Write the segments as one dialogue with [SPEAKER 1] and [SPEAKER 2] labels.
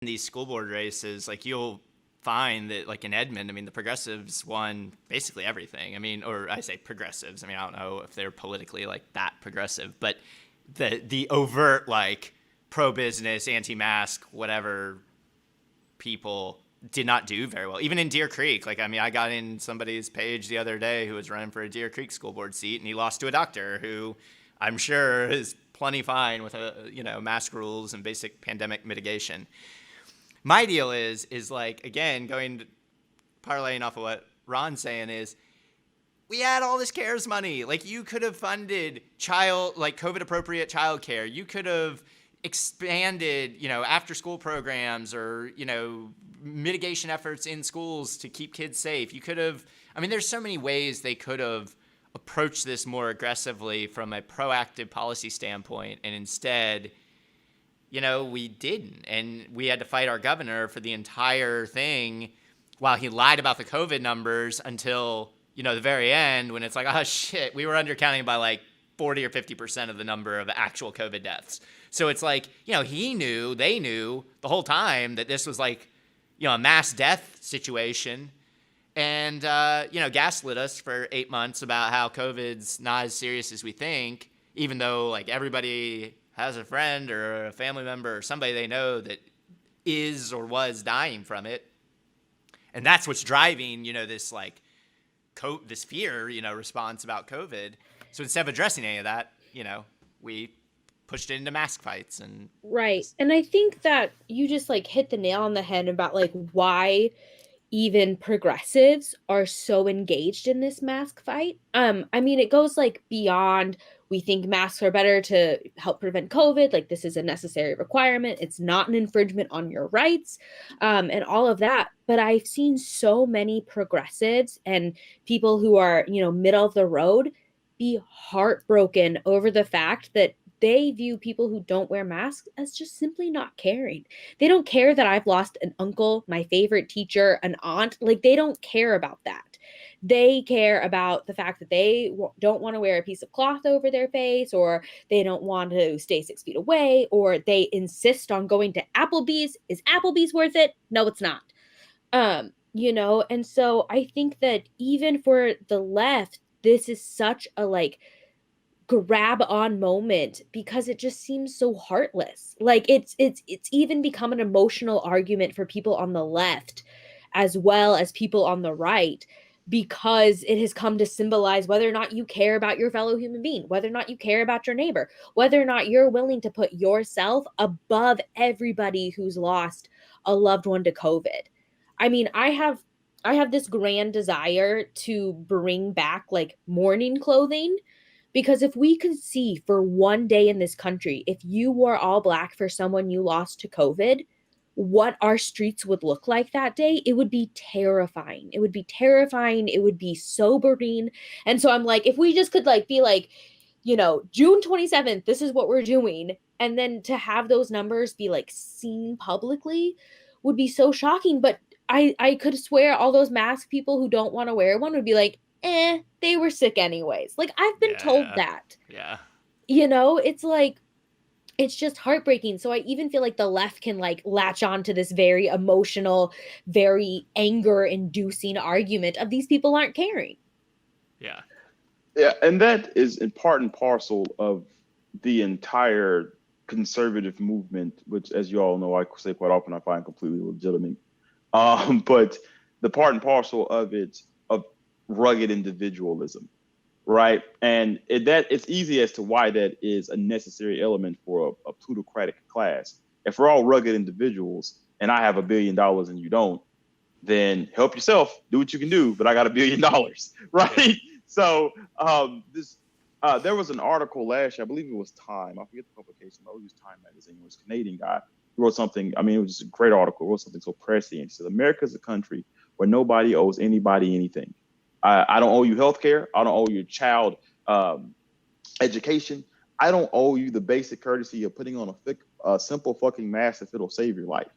[SPEAKER 1] in these school board races, like you'll find that like in Edmond, I mean, the progressives won basically everything. I mean, or I say progressives. I mean, I don't know if they're politically like that progressive, but the overt like pro-business, anti-mask, whatever people did not do very well. Even in Deer Creek, like I mean, I got in somebody's page the other day who was running for a Deer Creek school board seat, and he lost to a doctor who I'm sure is plenty fine with mask rules and basic pandemic mitigation. My deal is like, again, going to parlaying off of what Ron's saying is, we had all this CARES money. Like you could have funded COVID appropriate childcare. You could have expanded, after school programs or, mitigation efforts in schools to keep kids safe. You could have, I mean, there's so many ways they could have approached this more aggressively from a proactive policy standpoint. And instead, we didn't. And we had to fight our governor for the entire thing while he lied about the COVID numbers until, the very end when it's like, oh shit, we were undercounting by like 40 or 50% of the number of actual COVID deaths. So it's like, they knew the whole time that this was like, a mass death situation. And, gaslit us for 8 months about how COVID's not as serious as we think, even though like everybody has a friend or a family member or somebody they know that is or was dying from it. And that's what's driving, this like this fear, response about COVID. So instead of addressing any of that, we pushed it into mask fights and
[SPEAKER 2] right. And I think that you just like hit the nail on the head about like why even progressives are so engaged in this mask fight. I mean, it goes like beyond we think masks are better to help prevent COVID. Like this is a necessary requirement. It's not an infringement on your rights, and all of that. But I've seen so many progressives and people who are, middle of the road be heartbroken over the fact that they view people who don't wear masks as just simply not caring. They don't care that I've lost an uncle, my favorite teacher, an aunt. Like they don't care about that. They care about the fact that they don't want to wear a piece of cloth over their face, or they don't want to stay 6 feet away, or they insist on going to Applebee's. Is Applebee's worth it? No, it's not. And so I think that even for the left, this is such a like grab on moment because it just seems so heartless. Like it's even become an emotional argument for people on the left as well as people on the right, because it has come to symbolize whether or not you care about your fellow human being, whether or not you care about your neighbor, whether or not you're willing to put yourself above everybody who's lost a loved one to COVID. I mean, I have this grand desire to bring back like mourning clothing, because if we could see for one day in this country, if you wore all black for someone you lost to COVID, what our streets would look like that day, it would be terrifying. It would be terrifying. It would be sobering. And so I'm like, if we just could like be like, June 27th, this is what we're doing. And then to have those numbers be like seen publicly would be so shocking. But I could swear all those mask people who don't want to wear one would be like, they were sick anyways. Like I've been told
[SPEAKER 1] yeah,
[SPEAKER 2] that.
[SPEAKER 1] yeah.
[SPEAKER 2] It's like it's just heartbreaking. So I even feel like the left can like latch on to this very emotional, very anger inducing argument of these people aren't caring.
[SPEAKER 1] Yeah.
[SPEAKER 3] Yeah, and that is in part and parcel of the entire conservative movement, which, as you all know, I say quite often, I find completely legitimate. But the part and parcel of it, of rugged individualism, right? And it's easy as to why that is a necessary element for a plutocratic class. If we're all rugged individuals and I have $1 billion and you don't, then help yourself, do what you can do, but I got $1 billion, right? Yeah. So there was an article last year, I believe it was Time, I forget the publication, but it was Time magazine, it was a Canadian guy who wrote something, I mean, it was just a great article, wrote something so prescient. He said, America's a country where nobody owes anybody anything. I don't owe you healthcare. I don't owe your child education. I don't owe you the basic courtesy of putting on a simple fucking mask if it'll save your life,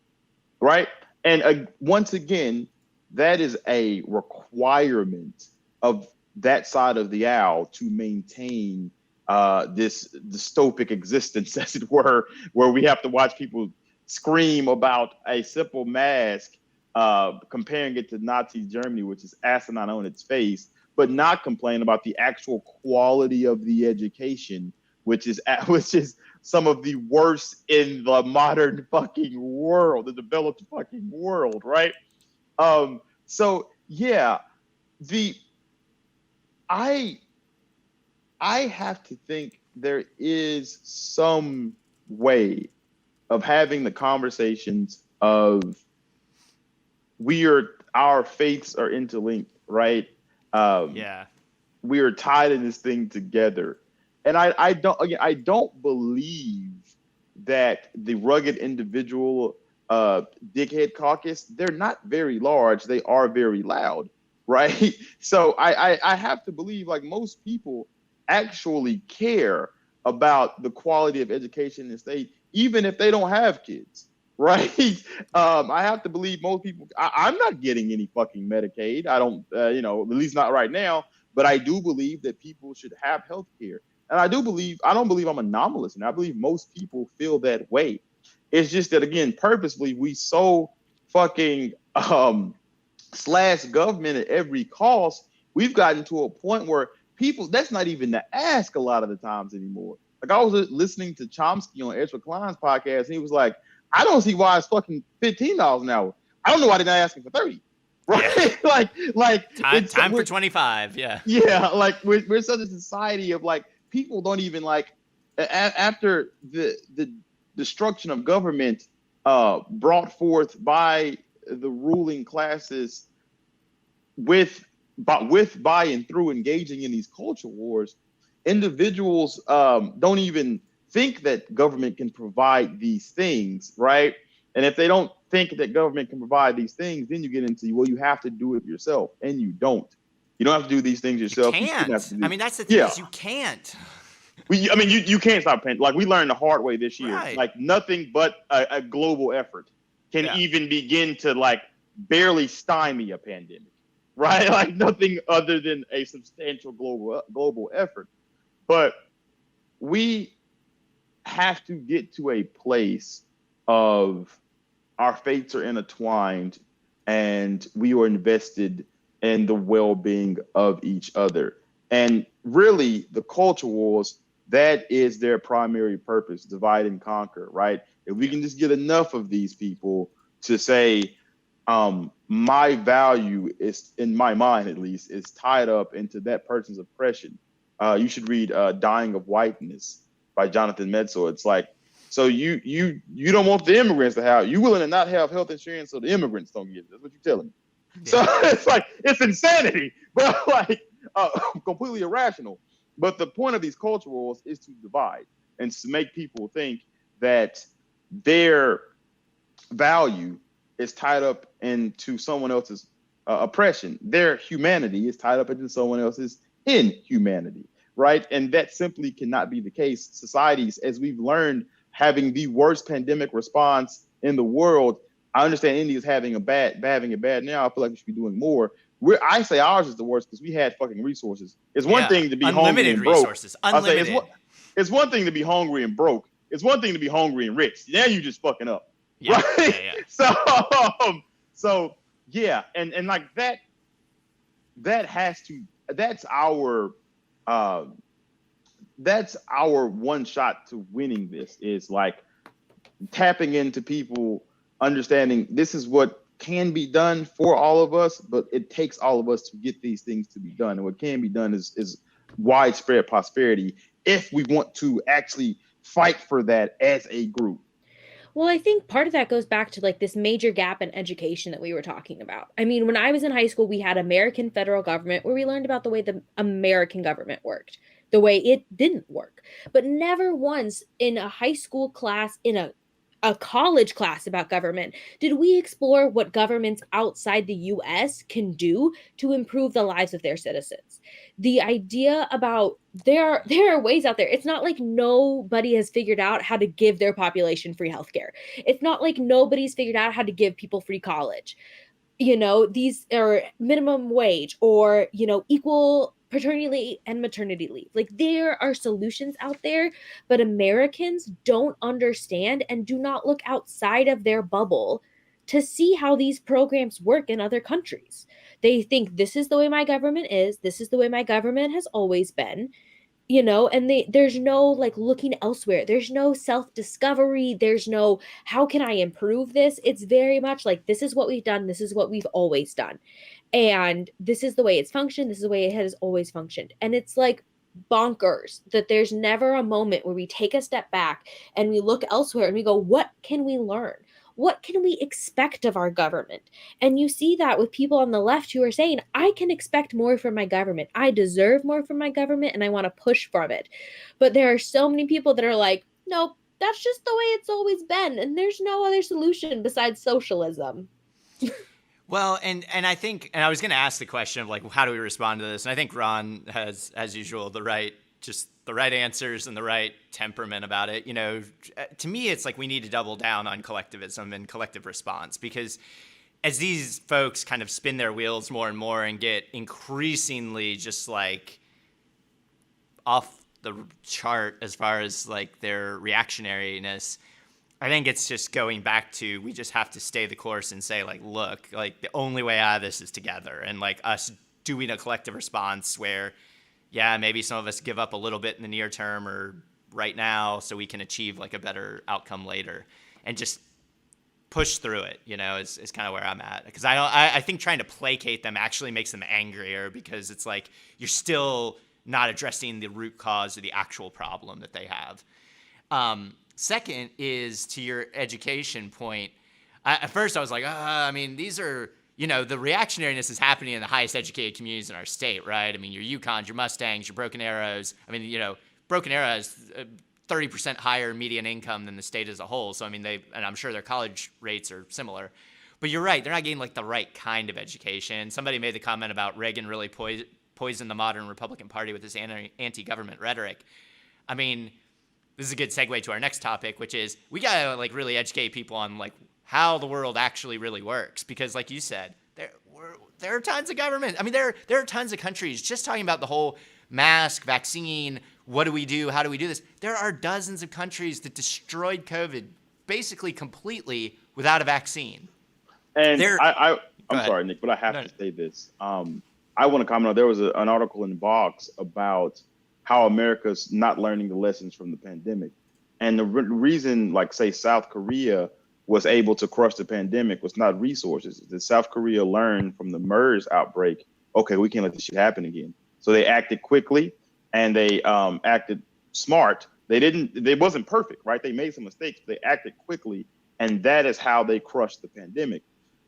[SPEAKER 3] right? And once again, that is a requirement of that side of the aisle to maintain this dystopic existence, as it were, where we have to watch people scream about a simple mask, comparing it to Nazi Germany, which is asinine on its face, but not complain about the actual quality of the education, which is some of the worst in the modern fucking world, the developed fucking world, right? So yeah, the I I have to think there is some way of having the conversations of our faiths are interlinked, right?
[SPEAKER 1] Yeah.
[SPEAKER 3] We are tied in this thing together. And I don't believe that the rugged individual dickhead caucus, they're not very large, they are very loud, right? So I have to believe like most people actually care about the quality of education in the state, even if they don't have kids, right? I have to believe most people. I'm not getting any fucking Medicaid. I don't, at least not right now. But I do believe that people should have health care. And I don't believe I'm anomalous. And I believe most people feel that way. It's just that, again, purposely, we so fucking slash government at every cost. We've gotten to a point where people, that's not even to ask a lot of the times anymore. Like I was listening to Chomsky on Ezra Klein's podcast, and he was like, I don't see why it's fucking $15 an hour. I don't know why they're not asking for 30. Right? Yeah.
[SPEAKER 1] time for 25. Yeah.
[SPEAKER 3] Yeah. Like we're such a society of like people don't even like after the destruction of government brought forth by the ruling classes by and through engaging in these culture wars, individuals don't even think that government can provide these things, right? And if they don't think that government can provide these things, then you get into, well, you have to do it yourself, and you don't. You don't have to do these things yourself.
[SPEAKER 1] You can't.
[SPEAKER 3] I
[SPEAKER 1] mean, that's the thing is you can't.
[SPEAKER 3] You can't stop paying. Like we learned the hard way this year.
[SPEAKER 1] Right.
[SPEAKER 3] Like nothing but a global effort can even begin to like barely stymie a pandemic, right? Like nothing other than a substantial global effort. But we have to get to a place of our fates are intertwined and we are invested in the well-being of each other. And really, the culture wars, that is their primary purpose, divide and conquer, right? If we can just get enough of these people to say, my value is, in my mind at least, is tied up into that person's oppression. You should read Dying of Whiteness by Jonathan Metzger. It's like, so you don't want the immigrants to have, you willing to not have health insurance so the immigrants don't get it. That's what you're telling me. Yeah. So it's like, it's insanity, but like completely irrational. But the point of these culture wars is to divide and to make people think that their value is tied up into someone else's oppression. Their humanity is tied up into someone else's inhumanity, right? And that simply cannot be the case. Societies, as we've learned, having the worst pandemic response in the world. I understand India's having it bad now. I feel like we should be doing more. I say ours is the worst because we had fucking resources. It's one thing to be hungry and broke.
[SPEAKER 1] Unlimited.
[SPEAKER 3] It's one thing to be hungry and broke. It's one thing to be hungry and rich. Now you just fucking up.
[SPEAKER 1] Yeah,
[SPEAKER 3] right?
[SPEAKER 1] Yeah.
[SPEAKER 3] So yeah, and like that's our one shot to winning this, is like tapping into people understanding this is what can be done for all of us, but it takes all of us to get these things to be done. And what can be done is widespread prosperity if we want to actually fight for that as a group.
[SPEAKER 2] Well, I think part of that goes back to like this major gap in education that we were talking about. I mean, when I was in high school, we had American federal government where we learned about the way the American government worked, the way it didn't work. But never once in a high school class, in a college class about government, did we explore what governments outside the US can do to improve the lives of their citizens. The idea about there are ways out there. It's not like nobody has figured out how to give their population free healthcare. It's not like nobody's figured out how to give people free college. These are minimum wage or, equal paternity leave and maternity leave. Like, there are solutions out there, but Americans don't understand and do not look outside of their bubble to see how these programs work in other countries. They think this is the way my government is, this is the way my government has always been, and there's no like looking elsewhere. There's no self-discovery. There's no how can I improve this? It's very much like this is what we've done, this is what we've always done. And this is the way it's functioned, this is the way it has always functioned. And it's like bonkers that there's never a moment where we take a step back and we look elsewhere and we go, what can we learn? What can we expect of our government? And you see that with people on the left who are saying, I can expect more from my government. I deserve more from my government and I want to push from it. But there are so many people that are like, nope, that's just the way it's always been. And there's no other solution besides socialism.
[SPEAKER 1] Well, and I think, and I was going to ask the question of like, how do we respond to this? And I think Ron has, as usual, the right answers and the right temperament about it. To me, it's like we need to double down on collectivism and collective response, because as these folks kind of spin their wheels more and more and get increasingly just like off the chart as far as like their reactionariness, I think it's just going back to, we just have to stay the course and say like, look, like the only way out of this is together, and like us doing a collective response where, yeah, maybe some of us give up a little bit in the near term or right now so we can achieve like a better outcome later, and just push through it, is kind of where I'm at. Because I think trying to placate them actually makes them angrier, because it's like you're still not addressing the root cause of the actual problem that they have. Second is to your education point. At first I was like, these are, the reactionariness is happening in the highest educated communities in our state, right? I mean, your Yukons, your Mustangs, your Broken Arrows. I mean, Broken Arrow has 30% higher median income than the state as a whole. So, I mean, and I'm sure their college rates are similar. But you're right, they're not getting like the right kind of education. Somebody made the comment about Reagan really poisoned the modern Republican Party with his anti-government rhetoric. I mean, this is a good segue to our next topic, which is we gotta like really educate people on like how the world actually really works, because like you said, there are tons of government. I mean, there are tons of countries just talking about the whole mask, vaccine. What do we do? How do we do this? There are dozens of countries that destroyed COVID basically completely without a vaccine.
[SPEAKER 3] And I'm sorry, Nick, but I have to say this. I want to comment on, there was an article in Vox about how America's not learning the lessons from the pandemic. And the reason, like, say, South Korea was able to crush the pandemic was not resources. The South Korea learned from the MERS outbreak, okay, we can't let this shit happen again. So they acted quickly and they acted smart. They wasn't perfect, right? They made some mistakes, but they acted quickly. And that is how they crushed the pandemic.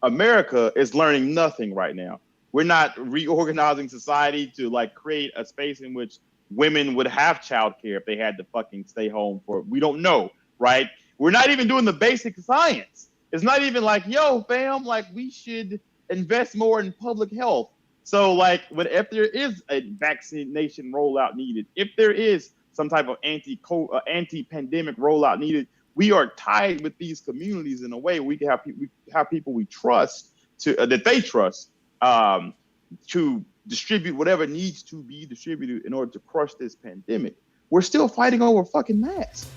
[SPEAKER 3] America is learning nothing right now. We're not reorganizing society to like create a space in which women would have childcare if they had to fucking stay home for, we don't know, right? We're not even doing the basic science. It's not even like, yo, fam, like we should invest more in public health. So like, if there is a vaccination rollout needed, if there is some type of anti-pandemic rollout needed, we are tied with these communities in a way we can have people we trust that they trust to distribute whatever needs to be distributed in order to crush this pandemic. We're still fighting over fucking masks.